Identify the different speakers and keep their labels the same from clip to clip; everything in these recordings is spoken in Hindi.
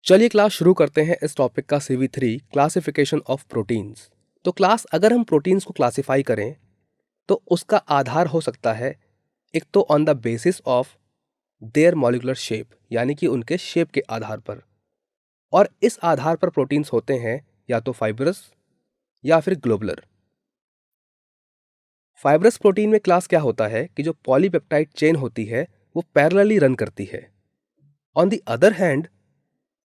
Speaker 1: चलिए क्लास शुरू करते हैं इस टॉपिक का CV3 क्लासिफिकेशन ऑफ प्रोटीन्स। तो क्लास अगर हम प्रोटीन्स को क्लासिफाई करें तो उसका आधार हो सकता है एक तो on the basis of their molecular shape, यानी कि उनके शेप के आधार पर, और इस आधार पर प्रोटीन्स होते हैं या तो फाइब्रस या फिर ग्लोबुलर। फाइब्रस प्रोटीन में क्लास क्या होता है कि जो पॉलीपेप्टाइड चेन होती है वो पैरेलली रन करती है। On the other hand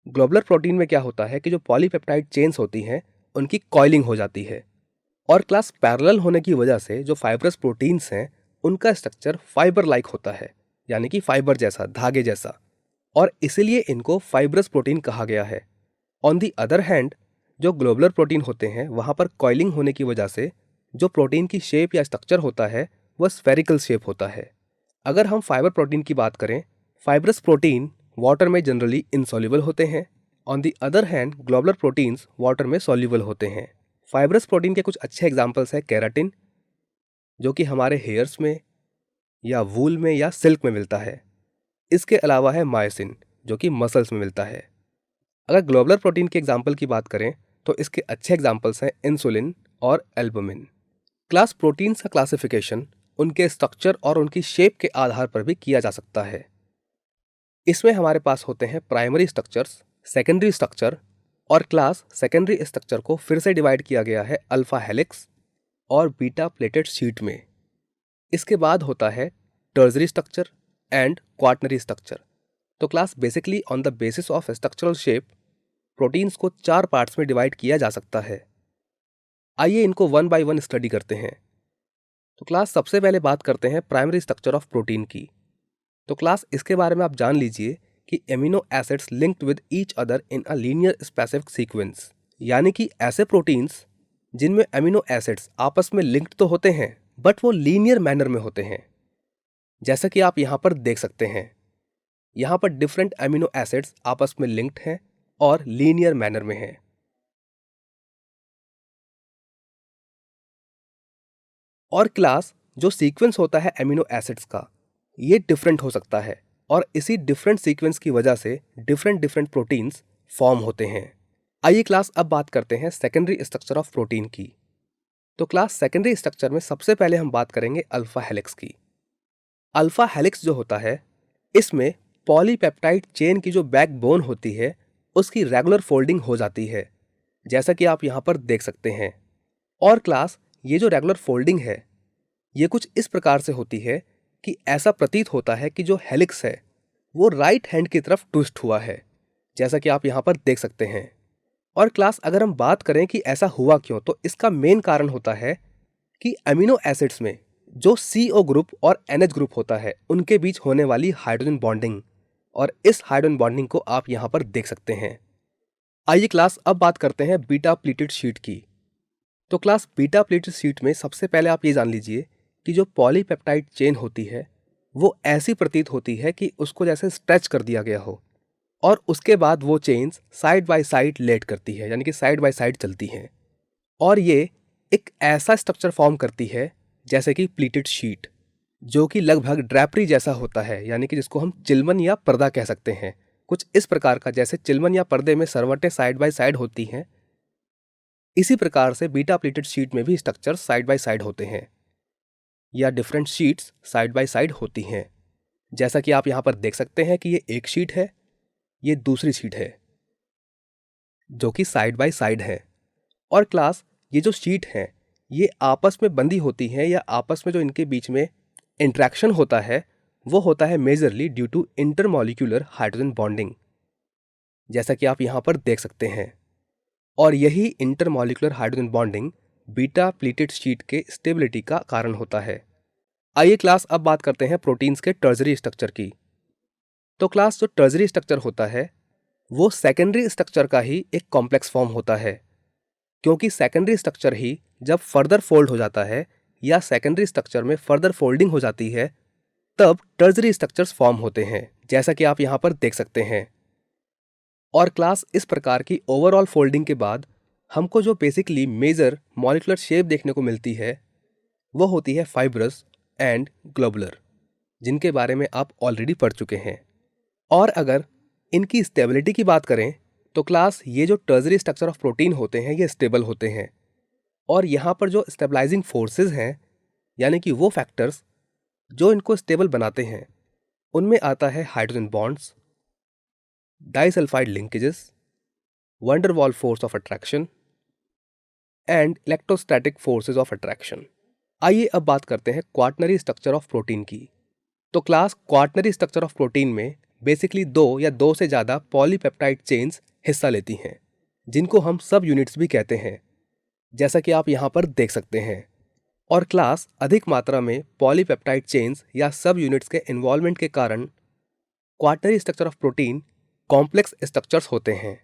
Speaker 1: globular protein में क्या होता है कि जो पॉलीपेप्टाइड चेन्स होती हैं उनकी कॉइलिंग हो जाती है, और क्लास पैरेलल होने की वजह से जो फाइब्रस प्रोटीन्स हैं उनका स्ट्रक्चर फाइबर लाइक होता है, यानी कि फाइबर जैसा, धागे जैसा, और इसीलिए इनको फाइब्रस प्रोटीन कहा गया है। ऑन दी अदर हैंड जो ग्लोबुलर प्रोटीन होते हैं वहाँ पर कॉइलिंग होने की वजह से जो प्रोटीन की शेप या स्ट्रक्चर होता है वह स्फेरिकल शेप होता है। अगर हम फाइबर प्रोटीन की बात करें, फाइब्रस प्रोटीन वाटर में जनरली इनसॉल्युबल होते हैं। On the other hand globular proteins water में सॉल्युबल होते हैं। फाइब्रस प्रोटीन के कुछ अच्छे एग्जांपल्स हैं केराटिन, जो कि हमारे हेयर्स में या वूल में या सिल्क में मिलता है। इसके अलावा है मायोसिन, जो कि मसल्स में मिलता है। अगर ग्लोबुलर प्रोटीन के एग्जांपल की बात करें तो इसके अच्छे एग्जांपल्स हैं इंसुलिन और एल्बुमिन। क्लास प्रोटीन्स का क्लासिफिकेशन उनके स्ट्रक्चर और उनकी शेप के आधार पर भी किया जा सकता है। इसमें हमारे पास होते हैं प्राइमरी स्ट्रक्चर्स, सेकेंडरी स्ट्रक्चर, और क्लास सेकेंडरी स्ट्रक्चर को फिर से डिवाइड किया गया है अल्फा हेलिक्स और बीटा प्लेटेड शीट में। इसके बाद होता है tertiary structure and quaternary structure. तो class basically on the basis of structural shape proteins को 4 पार्ट्स में डिवाइड किया जा सकता है। आइए इनको वन बाय वन स्टडी करते हैं। तो क्लास सबसे पहले बात करते हैं प्राइमरी स्ट्रक्चर ऑफ प्रोटीन की। तो क्लास इसके बारे में आप जान लीजिए कि amino acids linked with each other in a linear specific sequence, यानी कि ऐसे प्रोटीन्स जिनमें एमिनो एसिड्स आपस में लिंक्ड तो होते हैं बट वो लीनियर मैनर में होते हैं। जैसा कि आप यहाँ पर देख सकते हैं, यहाँ पर डिफरेंट एमिनो एसिड्स आपस में लिंक्ड हैं और लीनियर मैनर में हैं। और क्लास जो सीक्वेंस होता है एमिनो एसिड्स का, ये डिफरेंट हो सकता है, और इसी डिफरेंट सीक्वेंस की वजह से डिफरेंट डिफरेंट प्रोटीन्स फॉर्म होते हैं। आइए क्लास अब बात करते हैं सेकेंडरी स्ट्रक्चर ऑफ प्रोटीन की। तो क्लास सेकेंडरी स्ट्रक्चर में सबसे पहले हम बात करेंगे अल्फा हेलिक्स की। अल्फा हेलिक्स जो होता है, इसमें पॉलीपेप्टाइड चेन की जो बैकबोन होती है उसकी रेगुलर फोल्डिंग हो जाती है, जैसा कि आप यहाँ पर देख सकते हैं। और क्लास ये जो रेगुलर फोल्डिंग है ये कुछ इस प्रकार से होती है कि ऐसा प्रतीत होता है कि जो हेलिक्स है वो राइट हैंड की तरफ ट्विस्ट हुआ है, जैसा कि आप यहाँ पर देख सकते हैं। और क्लास अगर हम बात करें कि ऐसा हुआ क्यों, तो इसका मेन कारण होता है कि अमीनो एसिड्स में जो CO ग्रुप और NH ग्रुप होता है उनके बीच होने वाली हाइड्रोजन बॉन्डिंग, और इस हाइड्रोजन बॉन्डिंग को आप यहाँ पर देख सकते हैं। आइए क्लास अब बात करते हैं बीटा प्लीटेड शीट की। तो क्लास बीटा प्लेटेड शीट में सबसे पहले आप ये जान लीजिए कि जो पॉलीपेप्टाइड चेन होती है वो ऐसी प्रतीत होती है कि उसको जैसे स्ट्रेच कर दिया गया हो, और उसके बाद वो चेन्स साइड बाय साइड लेट करती है, यानी कि साइड बाय साइड चलती हैं, और ये एक ऐसा स्ट्रक्चर फॉर्म करती है जैसे कि प्लीटेड शीट, जो कि लगभग ड्रैपरी जैसा होता है, यानी कि जिसको हम चिलमन या पर्दा कह सकते हैं। कुछ इस प्रकार का, जैसे चिलमन या पर्दे में सरवटें साइड बाय साइड होती हैं, इसी प्रकार से बीटा प्लेटेड शीट में भी स्ट्रक्चर साइड बाय साइड होते हैं, या different sheets side by side होती हैं। जैसा कि आप यहाँ पर देख सकते हैं कि ये एक शीट है, ये दूसरी शीट है, जो कि साइड बाय साइड है। और क्लास ये जो शीट है ये आपस में बंधी होती हैं, या आपस में जो इनके बीच में इंट्रैक्शन होता है वो होता है majorly due to intermolecular hydrogen bonding, जैसा कि आप यहाँ पर देख सकते हैं। और यही intermolecular hydrogen bonding beta pleated sheet के स्टेबिलिटी का कारण होता है। आइए क्लास अब बात करते हैं प्रोटीन्स के टर्जरी स्ट्रक्चर की। तो क्लास जो टर्जरी स्ट्रक्चर होता है वो सेकेंडरी स्ट्रक्चर का ही एक कॉम्प्लेक्स फॉर्म होता है, क्योंकि सेकेंडरी स्ट्रक्चर ही जब फर्दर फोल्ड हो जाता है या सेकेंडरी स्ट्रक्चर में फर्दर फोल्डिंग हो जाती है तब टर्जरी स्ट्रक्चर्स फॉर्म होते हैं, जैसा कि आप यहाँ पर देख सकते हैं। और क्लास इस प्रकार की ओवरऑल फोल्डिंग के बाद हमको जो बेसिकली मेजर मॉलिक्यूलर शेप देखने को मिलती है वो होती है फाइब्रस एंड ग्लोबुलर, जिनके बारे में आप ऑलरेडी पढ़ चुके हैं। और अगर इनकी स्टेबिलिटी की बात करें तो क्लास ये जो टर्जरी स्ट्रक्चर ऑफ प्रोटीन होते हैं ये स्टेबल होते हैं, और यहाँ पर जो स्टेबलाइजिंग फोर्सेस हैं यानी कि वो फैक्टर्स जो इनको स्टेबल बनाते हैं, उनमें आता है hydrogen bonds, disulphide linkages, van der Waals force of attraction and electrostatic forces of attraction. आइए अब बात करते हैं क्वाaternary स्ट्रक्चर ऑफ प्रोटीन की। तो क्लास क्वाaternary स्ट्रक्चर ऑफ प्रोटीन में बेसिकली 2 या 2 से ज़्यादा पॉलीपेप्टाइड चेन्स हिस्सा लेती हैं, जिनको हम सब यूनिट्स भी कहते हैं, जैसा कि आप यहाँ पर देख सकते हैं। और क्लास अधिक मात्रा में पॉलीपेप्टाइड चेन्स या सब यूनिट्स के इन्वॉल्वमेंट के कारण quaternary structure of protein complex structures होते हैं।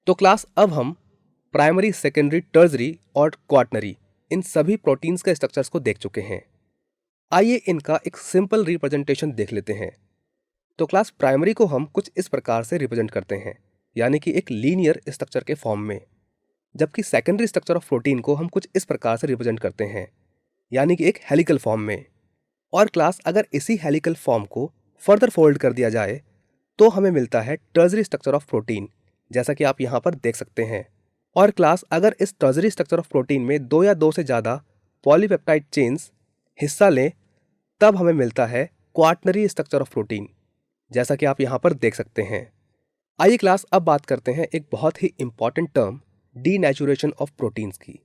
Speaker 1: तो क्लास अब हम प्राइमरी, सेकेंडरी, टर्जरी और क्वाaternary इन सभी प्रोटीन्स के स्ट्रक्चर्स को देख चुके हैं। आइए इनका एक सिंपल रिप्रेजेंटेशन देख लेते हैं। तो क्लास प्राइमरी को हम कुछ इस प्रकार से रिप्रेजेंट करते हैं, यानी कि एक लीनियर स्ट्रक्चर के फॉर्म में, जबकि सेकेंडरी स्ट्रक्चर ऑफ प्रोटीन को हम कुछ इस प्रकार से रिप्रेजेंट करते हैं, यानी कि एक हेलिकल फॉर्म में। और क्लास अगर इसी हेलिकल फॉर्म को फर्दर फोल्ड कर दिया जाए तो हमें मिलता है टर्जरी स्ट्रक्चर ऑफ प्रोटीन, जैसा कि आप यहाँ पर देख सकते हैं। और क्लास अगर इस टर्जरी स्ट्रक्चर ऑफ प्रोटीन में 2 या 2 से ज़्यादा पॉलीपेप्टाइड चेन्स हिस्सा लें तब हमें मिलता है क्वाaternary स्ट्रक्चर ऑफ प्रोटीन, जैसा कि आप यहाँ पर देख सकते हैं। आइए क्लास अब बात करते हैं एक बहुत ही important term denaturation of proteins की,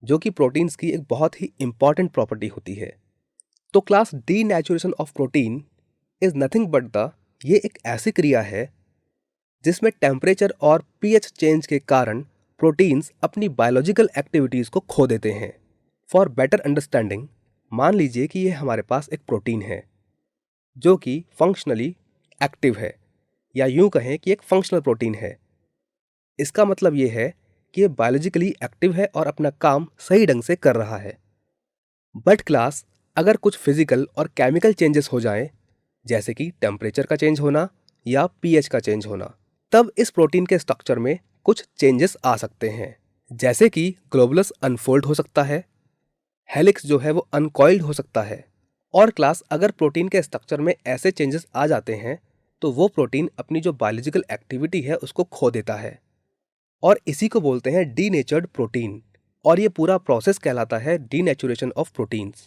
Speaker 1: जो कि प्रोटीन्स की एक बहुत ही इंपॉर्टेंट प्रॉपर्टी होती है। तो class denaturation of protein is nothing but ये एक ऐसी क्रिया है जिसमें टेम्परेचर और पीएच चेंज के कारण प्रोटीन्स अपनी बायोलॉजिकल एक्टिविटीज़ को खो देते हैं। फॉर बेटर अंडरस्टैंडिंग, मान लीजिए कि ये हमारे पास एक प्रोटीन है जो कि फंक्शनली एक्टिव है, या यूं कहें कि एक फंक्शनल प्रोटीन है। इसका मतलब ये है कि ये बायोलॉजिकली एक्टिव है और अपना काम सही ढंग से कर रहा है। बट क्लास अगर कुछ फिजिकल और केमिकल चेंजेस हो जाएं, जैसे कि टेम्परेचर का चेंज होना या पीएच का चेंज होना, तब इस प्रोटीन के स्ट्रक्चर में कुछ चेंजेस आ सकते हैं, जैसे कि ग्लोबुलस अनफोल्ड हो सकता है, हेलिक्स जो है वो अनकॉइल्ड हो सकता है। और क्लास अगर प्रोटीन के स्ट्रक्चर में ऐसे चेंजेस आ जाते हैं तो वो प्रोटीन अपनी जो बायोलॉजिकल एक्टिविटी है उसको खो देता है, और इसी को बोलते हैं डीनेचर्ड प्रोटीन। और ये पूरा प्रोसेस कहलाता है डीनेचुरेशन ऑफ प्रोटीन्स।